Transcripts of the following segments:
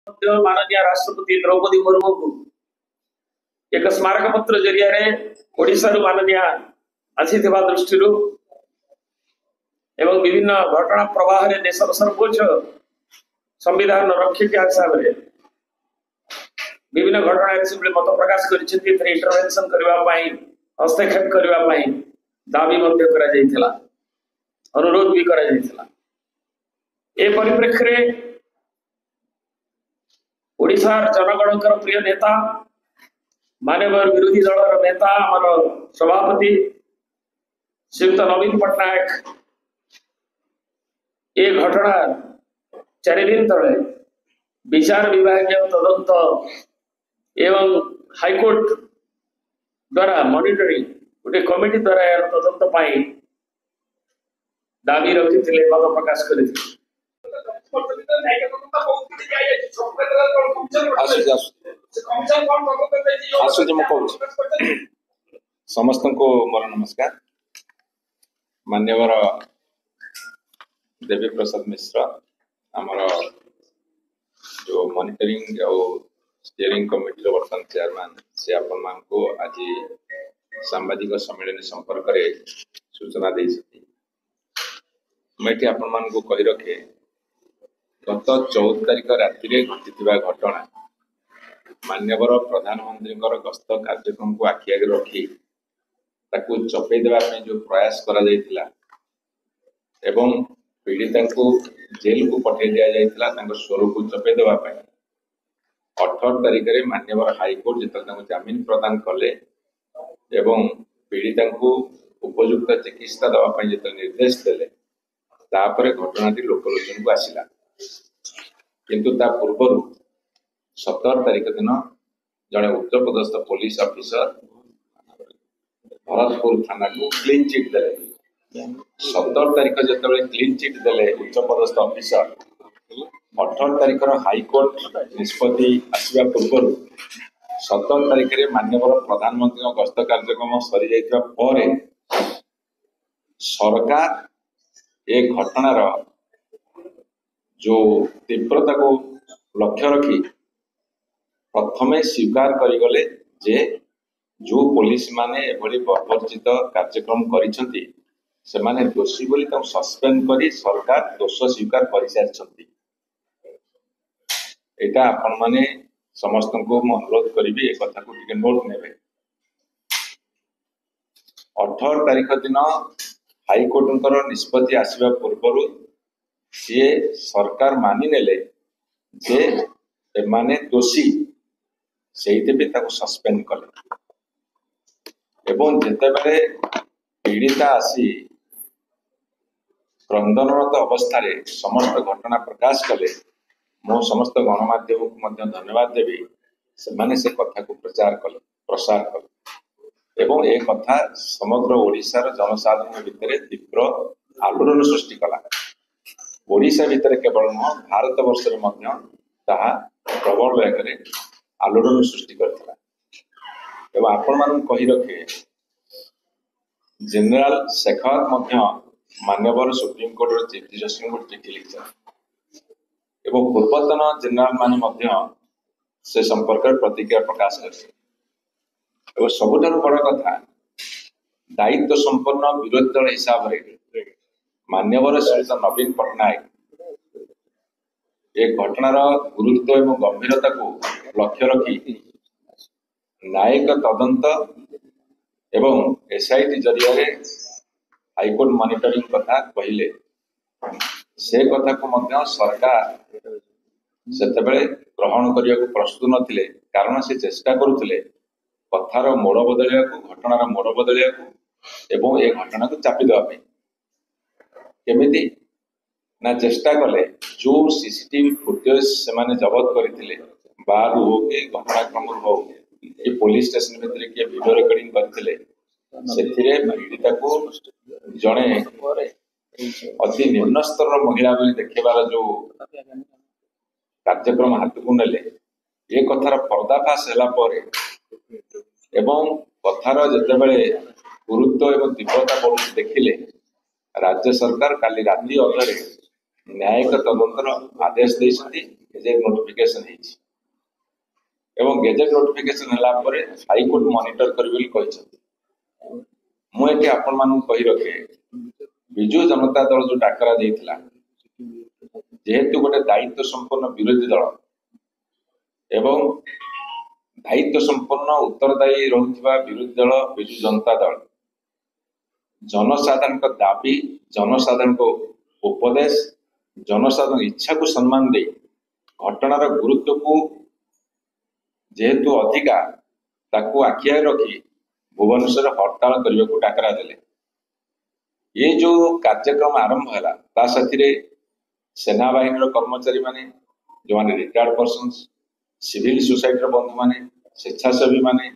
माननीय राष्ट्रपति द्रौपदी मुर्मू को एक स्मारक पत्र जरिया ओडिशा माननीय आसी दृष्टि एवं विभिन्न घटना प्रवाह रे देशर सर्वोच्च संविधान रक्षक हिसाब से विभिन्न घटना मत प्रकाश कर इंटरवेंशन करने हस्तक्षेप करने दाबी अनुरोध भी करा परिप्रेक्षी ओडिशार जनगणकर प्रिय नेता माननीय विरोधी दल नेता आमर सभापति श्रीयुक्त नवीन पट्टनायक ये घटना 4 दिन तले विचार विभाग तदंत एवं हाईकोर्ट द्वारा मॉनिटरिंग गोटे कमिटी द्वारा यार तदंत पाई दाबी रखी मत प्रकाश कर समस्त को मोर नमस्कार। मान्यवर देवी प्रसाद मिश्र आमर जो मॉनिटरिंग और स्टीयरिंग कमिटी वर्तमान चेयरमैन से आपण मान को आज सांबादिक सम्मेलन संपर्क में सूचना दे मैं आपण मान को कही रखे गत 14 तारिख राति घटी घटना मान्यवर प्रधानमंत्री गस्त कार्यक्रम को आखि आगे रखी चपे देवाई जो प्रयास करा एवं पीड़िता को जेल को पठे दि जाता स्वर को चपे देवाई 18 तारिख में मान्यवर हाईकोर्ट जो जमीन प्रदान कले एवं पीड़िता को उपयुक्त चिकित्सा देवाई जो निर्देश देले तापर घटनाटी लोकलोचन को आसला किंतु ता पूर्व 17 तारिख दिन जड़े उच्च पदस्थ पुलिस ऑफिसर भरतपुर थाना को क्लीन चिट दे 17 तारिख जो क्लीन चिट दे उच्च पदस्थ ऑफिसर 18 तारिख हाईकोर्ट निष्पत्ति आसवा पूर्व 17 तारिख में मान्यवर प्रधानमंत्री गस्त कार्यक्रम सरी जाइए सरकार ये घटनार जो तीव्रता को लक्ष्य रखी प्रथम स्वीकार करिगले जे जो पुलिस माने एभली बर्बरचित कार्यक्रम करिसंती से माने दोषी बोली तम सस्पेंड करी सरकार दोष स्वीकार करि सारछंती। एटा आपण माने समस्त को अनुरोध करिबी ए कथा को टिके नोट नेबे। 18 तारिख दिन हाईकोर्ट निष्पत्ति आसवा पूर्व सी सरकार मानि नेले जे एमाने दोषी से सस्पेंड कले एवं जिते बेले पीड़िता आसी क्रंदनरत अवस्था समस्त घटना प्रकाश कले मो समस्त गणमाध्यम को धन्यवाद देवी से कथा को प्रसार कले एवं एक कथा समग्र ओडिशार जनसाधारण भितर तीव्र आलोड़न सृष्टि कला। ओडिशा भितर केवल नुह भारत वर्ष प्रबल वेग आलोड़न सृष्टि करता एवं आपण मान कही रखे जनरल शेखावत मान्यवर सुप्रीम कोर्ट चीफ जस्टिस को चिठी लिखा एवं पूर्वतन जनरल माने से संपर्क प्रतिक्रिया प्रकाश कर सबुठ बड़ कथा दायित्व संपन्न विरोधी दल हिसाब से मान्यवर श्रीयुत नवीन पट्टनायक एक घटनार गुरुत्व एवं गंभीरता को लक्ष्य रखी न्यायिक तदंत एवं एसआईटी जरिया हाईकोर्ट मॉनिटरिंग कथा कहले से कथा को सरकार सेतेबेले ग्रहण करने को प्रस्तुत नथिले कारण से चेष्टा करुथिले कथार मोड़ बदलिया घटनार मोड़ बदलिया एवं ए घटना को चापी देवाई केमिति ना चेष्टा कले जो सीसीटीवी फुटेज से माने जबत करथिले बार हो के घटनाक्रम हो ये पुलिस स्टेशन भितर किए वीडियो रिकॉर्डिंग करथिले सेथिरे पीड़िता को जड़े अति निम्न स्तर महिला बोली देखेबार जो कार्यक्रम हाथ को नेले ये कथार पर्दाफाश होला परे एवं कथार जेतेबेले गुरुत्व एवं तीव्रता बढ़ुची देखिले राज्य सरकार काली राति अधरे न्यायिक तदंतर आदेश देइछथि गेजेट नोटिफिकेशन ହେଇଛି ଏବଂ गेजेट नोटिफिकेशन ହେଲା ପରେ ହାଇକୋର୍ଟ ମନିଟର କରିବେ ବୋଲି କହିଛନ୍ତି। ମୁଁ ଏଠି ଆପଣ ମାନଙ୍କୁ କହି ରଖେ ବିଜୁ ଜନତା ଦଳ ଯୋଉ ଡାକରା ଦେଇଥିଲା ଯେହେତୁ ଗୋଟେ ଦାୟିତ୍ୱ ସମ୍ପନ୍ନ ବିରୋଧୀ ଦଳ ଏବଂ ଦାୟିତ୍ୱ ସମ୍ପନ୍ନ ଉତ୍ତରଦାୟୀ ରହୁଥିବା ବିରୋଧୀ ଦଳ ବିଜୁ ଜନତା ଦଳ जनसाधारण दाबी जनसाधारण उपदेश जनसाधारण इच्छा को सम्मान दे घटनार गुरुत्व को जेहेतु अधिका ताकू आखिया रखी भुवनेश्वर हड़ताल करने को डाकरा देले। ये जो कार्यक्रम आरंभ है ता साथी सेना बाहिनी कर्मचारी माने जो माने रिटायर्ड पर्सन सिविल सोसाइटी बंधु माने स्वेच्छासेवी माने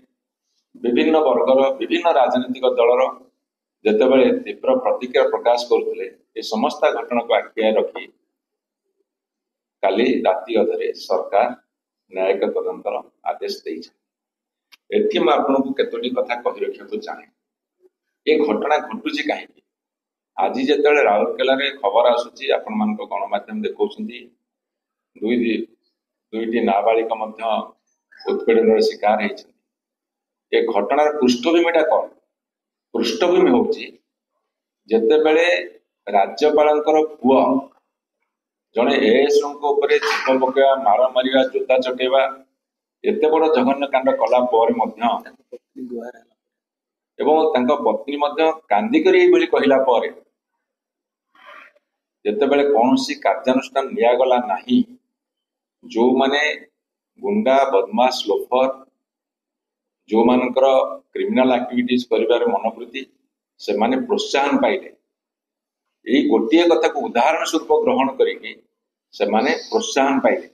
विभिन्न वर्गर विभिन्न राजनीतिक दलर जितेबाला तीव्र प्रतिक्रिया प्रकाश करते ये समस्त घटना को आखिया रखी काली राति अधरे सरकार न्यायिक तदंतर आदेश देती आपको केतोटी कथा कही रखा चाहे ये घटना घटुची कहीं आज जो राउरकेला खबर आसूची आपण मान गणमाध्यम देखा दुईटी नाबालिका उत्पीड़न शिकार होती घटनार पृष्ठभूमिटा कौन पृष्ठभूमि हूँ जितेबले राज्यपाल पुआ जड़े एएसओ छेप पकड़ा मार मारिया जोता चटेवा एत बड़ जघन्य कांड कला पत्नी कांदिक कहला जितेबले कौन कार्यानुष्ठान निगला नहीं जो माने गुंडा बदमाश लोफर जो मानकर क्रिमिनाल एक्टिविटीज करिबार मनोवृत्ति से माने प्रोत्साहन पाइले यही गोटे कथा को उदाहरण स्वरूप ग्रहण करके से माने प्रोत्साहन पाइले